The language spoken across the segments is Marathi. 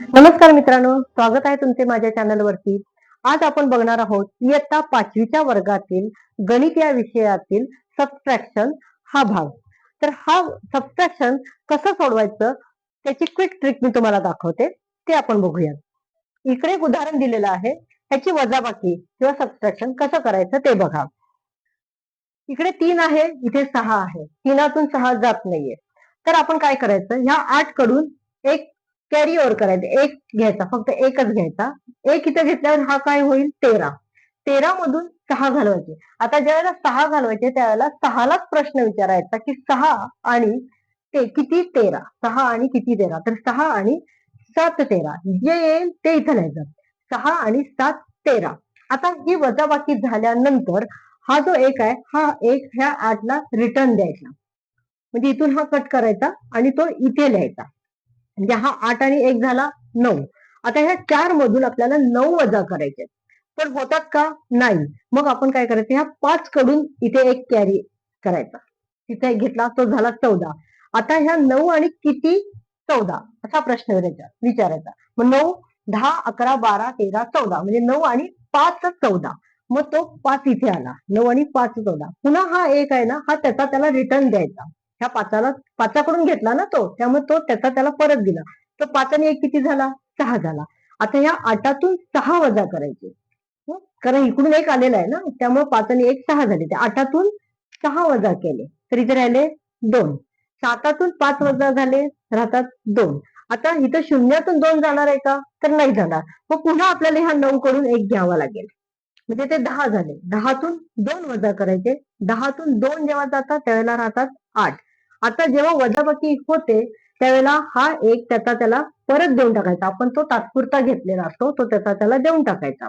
नमस्कार मित्रांनो, स्वागत आहे तुमचे माझ्या चॅनलवरती. आज आपण बघणार आहोत इयत्ता 5वीच्या वर्गातील गणित या विषयातील सबट्रॅक्शन हा भाग. तर हा सबट्रॅक्शन कसं सोडवायचं त्याची क्विक ट्रिक मी तुम्हाला दाखवते, ते आपण बघूयात. इकडे एक उदाहरण दिलेलं आहे, त्याची वजाबाकी किंवा सबट्रॅक्शन कसं करायचं ते बघा. इकडे 3 आहे, इथे 6 आहे. 3तून 6 जात नाहीये. तर आपण काय करायचं, ह्या 8 कडून एक कॅरी ओव्हर करायचं, एक घ्यायचा, फक्त एकच घ्यायचा. एक इथं घेतल्यावर हा काय होईल 13. 13 मधून 6 घालवायचे. आता ज्यावेळेला 6 घालवायचे त्यावेळेला 6लाच प्रश्न विचारायचा की 6 आणि ते किती 13. 6 आणि किती 13. तर 6 आणि 7 13 जे येईल ते इथं लिहायचं. 6 आणि 7 13. आता ही वजाबाकी झाल्यानंतर हा जो एक आहे, हा एक ह्या 8ला रिटर्न द्यायचा. म्हणजे इथून हा कट करायचा आणि तो इथे लिहायचा. म्हणजे हा 8 आणि 1 झाला 9. आता ह्या 4 मधून आपल्याला 9 वजा करायचे. पण होतात का? नाही. मग आपण काय करायचं, ह्या 5 कडून इथे एक कॅरी करायचा. तिथे एक घेतला, तो झाला 14. आता ह्या 9 आणि किती 14 असा प्रश्न विचारायचा. मग 9, 10, 11, 12, 13, 14 म्हणजे 9 आणि 5 14. मग तो 5 इथे आला. 9 आणि 5 14. पुन्हा हा एक आहे ना, हा त्याला रिटर्न द्यायचा. ह्या 5कडून घेतला ना तो, त्यामुळे तो त्याला परत दिला. तर 5 आणि 1 किती झाला? 6 झाला. आता ह्या 8तून 6 वजा करायचे. कारण इकडून एक आलेला आहे ना, त्यामुळे 5 आणि 1 6 झाले. त्या 8तून 6 वजा केले तर इथे राहिले 2. 7तून 5 वजा झाले, राहतात 2. आता इथं 0तून 2 जाणार आहे का? तर नाही जाणार. मग पुन्हा आपल्याला ह्या 9 कडून 1 घ्यावा लागेल. म्हणजे ते 10 झाले. 10तून 2 वजा करायचे. 10तून 2 जेव्हा जातात त्यावेळेला राहतात 8. आता जेव्हा वजाबाकी होते त्यावेळेला हा एक त्याला परत देऊन टाकायचा. आपण तो तात्पुरता घेतलेला असतो, तो त्याला देऊन टाकायचा.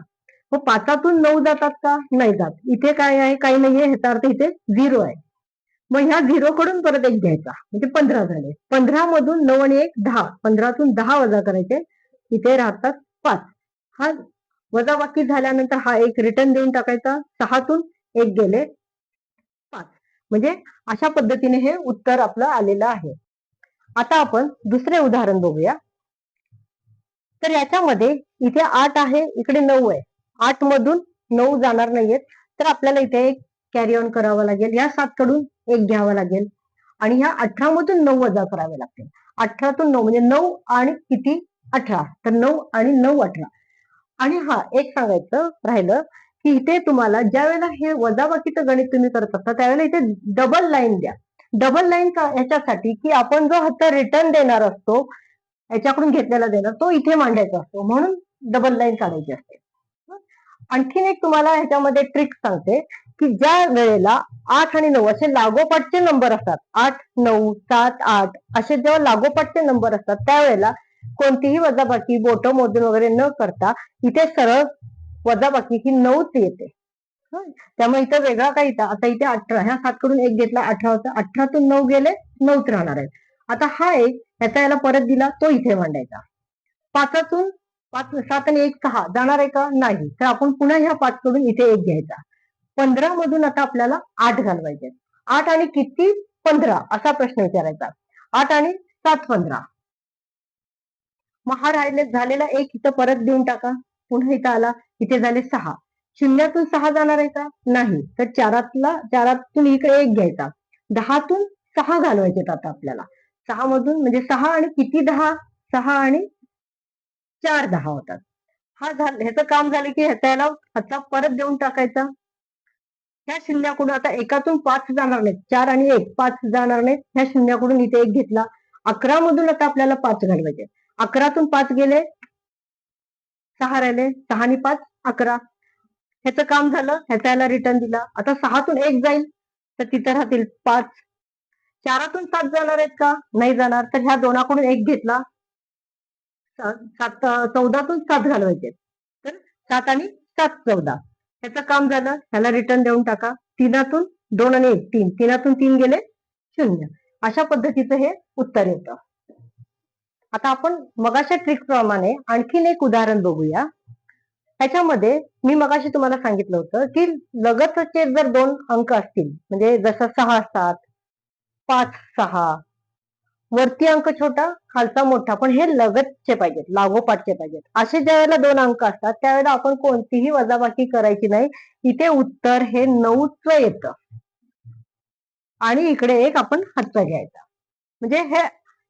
मग 5तून 9 जातात का? नाही जात. इथे काय आहे? काही नाहीये. ह्याचा अर्थ इथे 0 आहे. मग ह्या 0 कडून परत एक घ्यायचा. म्हणजे 15 झाले. 15 मधून 9 आणि 1 10. 15तून 10 वजा करायचे. इथे राहतात 5. हा वजाबाकी झाल्यानंतर हा एक रिटर्न देऊन टाकायचा. 6तून 1 गेले 5. म्हणजे अशा पद्धतीने हे उत्तर आपलं आलेलं आहे. आता आपण दुसरे उदाहरण बघूया. तर याच्यामध्ये इथे 8 आहे, इकडे 9 आहे. 8 मधून 9 जाणार नाहीयेत. तर आपल्याला इथे एक कॅरी ऑन करावं लागेल. या 7 कडून एक घ्यावं लागेल आणि ह्या 18 मधून 9 वजा करावे लागतील. 18तून 9 म्हणजे 9 आणि किती 18. तर 9 आणि 9 18. आणि हा एक सांगायचं राहिलं की इथे तुम्हाला ज्या वेळेला हे वजाबाकीचं गणित तुम्ही करत असता त्यावेळेला इथे डबल लाईन द्या. डबल लाईन ह्याच्यासाठी की आपण जो हत्ता रिटर्न देणार असतो याच्याकडून घेतलेला देणार तो इथे मांडायचा असतो, म्हणून डबल लाईन काढायची असते. आणखीन एक तुम्हाला ह्याच्यामध्ये ट्रिक सांगते की ज्या वेळेला 8 आणि 9 असे लागोपाठचे नंबर असतात, 8 9 7 8 असे जेव्हा लागोपाठचे नंबर असतात त्यावेळेला कोणतीही वजाबाकी बोट मोजून वगैरे न करता इथे सरळ वजाबाकी ही 9च येते. त्यामुळे इथं वेगळा काही आता इथे 18 ह्या 7 कडून एक घेतला 18 होता. 18तून 9 गेले 9च राहणार आहे. आता हा एक ह्याचा याला परत दिला तो इथे मांडायचा. 5तून 5 7 आणि 1 6 जाणार आहे का? नाही. तर आपण पुन्हा ह्या 5 कडून इथे एक घ्यायचा. 15 मधून आता आपल्याला 8 घालवायचे. 8 आणि किती 15 असा प्रश्न विचारायचा. 8 आणि 7 15. मग हा झालेला एक इथं परत देऊन टाका. पुन्हा इथं आला, इथे झाले 6. 0तून 6 जाणार आहे का? नाही. तर 4तून इकडे एक घ्यायचा. 10तून 6 घालवायचे आता आपल्याला. 6 मधून म्हणजे 6 आणि किती 10? 6 आणि 4 10 होतात. हा झालं, ह्याचं काम झालं की ह्याचा परत देऊन टाकायचा. ह्या शून्याकडून आता एकातून 5 जाणार नाहीत. 4 आणि 1 5 जाणार नाहीत. ह्या शून्याकडून इथे एक घेतला. 11 मधून आता आपल्याला 5 घालवायचे. 11तून 5 गेले 6 राहिले. 6 आणि 5 11. ह्याचं काम झालं. ह्याचा याला रिटर्न दिला. आता 6तून 1 जाईल तर तिथे राहतील 5. 4तून 7 जाणार आहेत का? नाही जाणार. तर ह्या दोनाकडून एक घेतला. 14तून 7 घालवायचे. तर 7 आणि 7 14. ह्याचं काम झालं. ह्याला रिटर्न देऊन टाका. 3तून 2 आणि 1 3. 3तून 3 गेले 0. अशा पद्धतीचं हे उत्तर येतं. आता आपण मगाच्या ट्रिक प्रमाणे आणखीन एक उदाहरण बघूया. ह्याच्यामध्ये मी मगाशी तुम्हाला सांगितलं होतं की लगतचे जर 2 अंक असतील म्हणजे जसं 6 7 5 6 वरती अंक छोटा खालचा मोठा, पण हे लगतचे पाहिजेत, लागोपाठचे पाहिजेत. असे ज्या वेळेला दोन अंक असतात त्यावेळेला आपण कोणतीही वजाबाकी करायची नाही. इथे उत्तर हे 9च येतं आणि इकडे एक आपण हातचा घ्यायचा. म्हणजे हे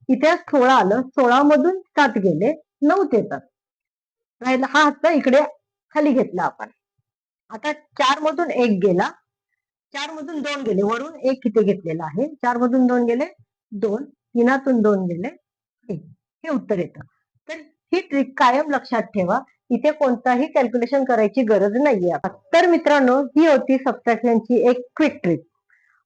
इथे 16 आलं, 16 मधून 7 गेले, 9 येतात. राहिला हा हातचा इकडे खाली घेतला आपण. आता 4 मधून 1 गेला, 4 मधून 2 गेले, वरून 1 इथे घेतलेला आहे. 4 मधून 2 गेले 2, 3तून 2 गेले 1. हे उत्तर येतं. तर ही ट्रिक कायम लक्षात ठेवा. इथे कोणताही कॅल्क्युलेशन करायची गरज नाहीये. तर मित्रांनो, ही होती सबट्रॅक्शनची एक क्विक ट्रिक.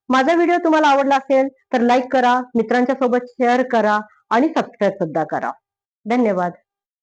माझा व्हिडिओ तुम्हाला आवडला असेल तर लाईक करा, मित्रांच्या सोबत शेअर करा आणि सबस्क्राईब सुद्धा करा. धन्यवाद.